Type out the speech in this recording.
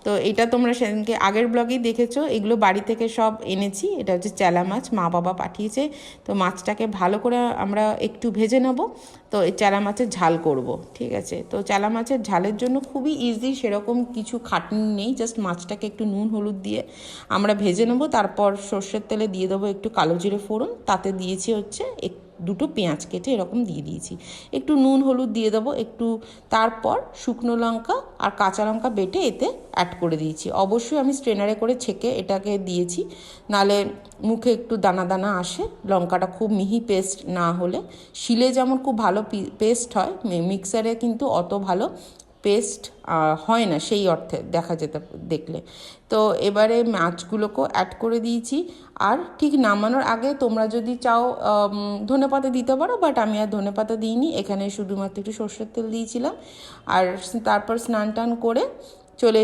তো এটা তোমরা সেদিনকে আগের ব্লগেই দেখেছো, এগুলো বাড়ি থেকে সব এনেছি। এটা হচ্ছে চেলা মাছ, মা বাবা পাঠিয়েছে। তো মাছটাকে ভালো করে আমরা একটু ভেজে নেব। তো এই চেলা মাছের ঝাল করব, ঠিক আছে। তো চেলা মাছের ঝালের জন্য খুবই ইজি, সেরকম কিছু খাটনি নেই। জাস্ট মাছটাকে একটু নুন হলুদ দিয়ে আমরা ভেজে নেব। তারপর সর্ষের তেলে দিয়ে দেবো একটু কালো জিরে ফোড়ন, তাতে দিয়েছি হচ্ছে দুটো পেঁয়াজ কেটে এরকম দিয়ে দিয়েছি, একটু নুন হলুদ দিয়ে দেবো একটু। তারপর শুকনো লঙ্কা আর কাঁচা লঙ্কা বেটে এতে অ্যাড করে দিয়েছি। অবশ্যই আমি স্ট্রেনারে করে ছেঁকে এটাকে দিয়েছি, নালে মুখে একটু দানা দানা আসে। লঙ্কাটা খুব মিহি পেস্ট না হলে, শিলে যেমন খুব ভালো পেস্ট হয়, মিক্সারে কিন্তু অত ভালো পেস্ট হয় না সেই অর্থে দেখা যেতে দেখলে। তো এবারে মাছগুলোকেও অ্যাড করে দিয়েছি। আর ঠিক নামানোর আগে তোমরা যদি চাও ধনেপাতা দিতে পারো, বাট আমি আর ধনেপাতা দিইনি, এখানে শুধুমাত্র একটু সর্ষের তেল দিয়েছিলাম। আর তারপর স্নান টান করে চলে